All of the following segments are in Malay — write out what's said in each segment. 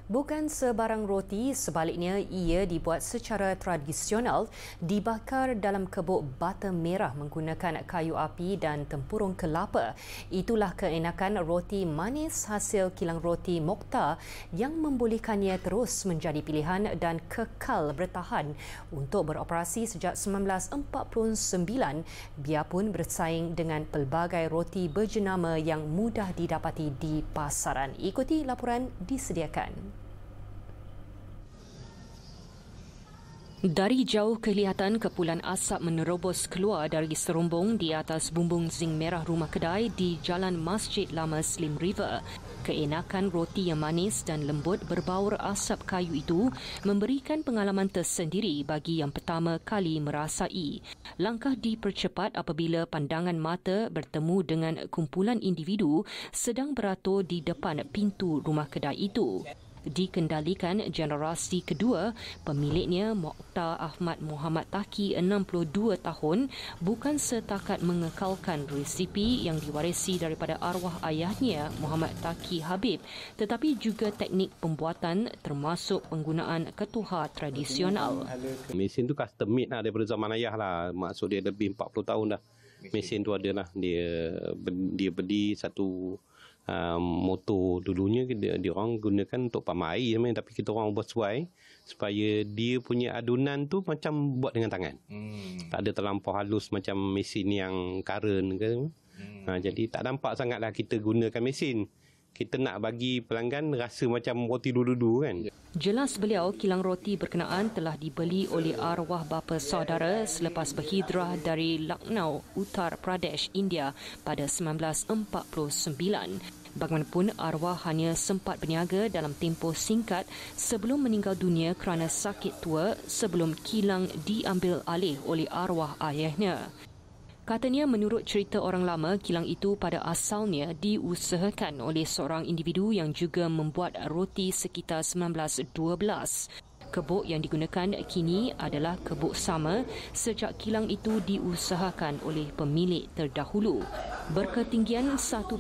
Bukan sebarang roti, sebaliknya ia dibuat secara tradisional, dibakar dalam kebuk bata merah menggunakan kayu api dan tempurung kelapa. Itulah keenakan roti manis hasil kilang roti Mokhtar yang membolehkannya terus menjadi pilihan dan kekal bertahan untuk beroperasi sejak 1949 biarpun bersaing dengan pelbagai roti berjenama yang mudah didapati di pasaran. Ikuti laporan disediakan. Dari jauh kelihatan kepulan asap menerobos keluar dari serumbung di atas bumbung zinc merah rumah kedai di Jalan Masjid Lama Slim River. Keenakan roti yang manis dan lembut berbaur asap kayu itu memberikan pengalaman tersendiri bagi yang pertama kali merasai. Langkah dipercepat apabila pandangan mata bertemu dengan kumpulan individu sedang beratur di depan pintu rumah kedai itu. Dikendalikan generasi kedua, pemiliknya Mokhtar Ahmad Muhammad Taki 62 tahun bukan setakat mengekalkan resipi yang diwarisi daripada arwah ayahnya Muhammad Taki Habib, tetapi juga teknik pembuatan termasuk penggunaan ketuhar tradisional. Mesin tu custom made lah daripada zaman ayah lah. Maksud dia lebih 40 tahun dah. Mesin tu ada lah. Dia beli satu motor dulunya dia orang gunakan untuk pam air sebenarnya, tapi kita orang buat supaya dia punya adunan tu macam buat dengan tangan. Tak ada terlampau halus macam mesin yang current ke. Jadi tak nampak sangatlah kita gunakan mesin. Kita nak bagi pelanggan rasa macam roti dulu-dulu kan. Jelas beliau, kilang roti berkenaan telah dibeli oleh arwah bapa saudara selepas berhijrah dari Lucknow, Uttar Pradesh, India pada 1949. Bagaimanapun, arwah hanya sempat berniaga dalam tempoh singkat sebelum meninggal dunia kerana sakit tua sebelum kilang diambil alih oleh arwah ayahnya. Katanya menurut cerita orang lama, kilang itu pada asalnya diusahakan oleh seorang individu yang juga membuat roti sekitar 1912. Kebuk yang digunakan kini adalah kebuk sama sejak kilang itu diusahakan oleh pemilik terdahulu. Berketinggian 1.8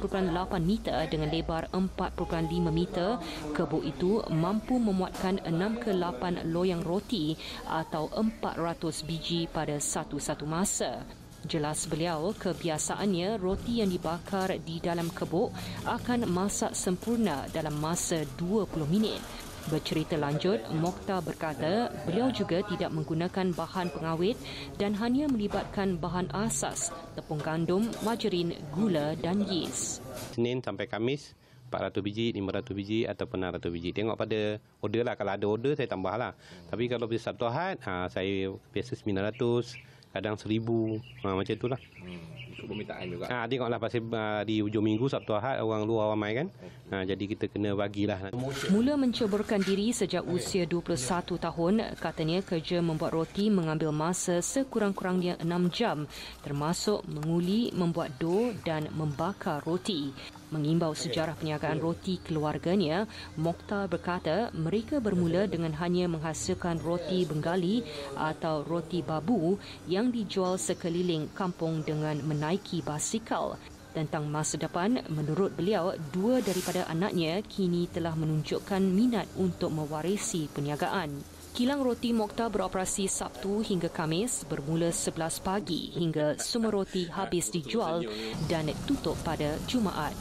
meter dengan lebar 4.5 meter, kebuk itu mampu memuatkan 6 ke 8 loyang roti atau 400 biji pada satu-satu masa. Jelas beliau, kebiasaannya roti yang dibakar di dalam kebuk akan masak sempurna dalam masa 20 minit. Bercerita lanjut, Mokhtar berkata beliau juga tidak menggunakan bahan pengawet dan hanya melibatkan bahan asas, tepung gandum, margarin, gula dan yeast. Senin sampai Khamis 400 biji, 500 biji ataupun 600 biji. Tengok pada order lah. Kalau ada order saya tambah lah. Tapi kalau bisa Sabtu Ahad, saya biasa 900. Kadang 1,000 macam itulah. Itu permintaan juga. Tengoklah pasal di hujung minggu Sabtu Ahad orang luar ramai kan. Jadi kita kena bagilah. Mula menceburkan diri sejak usia 21 tahun, katanya kerja membuat roti mengambil masa sekurang-kurangnya 6 jam, termasuk menguli, membuat dough dan membakar roti. Mengimbau sejarah perniagaan roti keluarganya, Mokhtar berkata mereka bermula dengan hanya menghasilkan roti Bengali atau roti babu yang dijual sekeliling kampung dengan menaiki basikal. Tentang masa depan, menurut beliau, 2 daripada anaknya kini telah menunjukkan minat untuk mewarisi perniagaan. Kilang roti Mokhtar beroperasi Sabtu hingga Khamis bermula 11 pagi hingga semua roti habis dijual dan tutup pada Jumaat.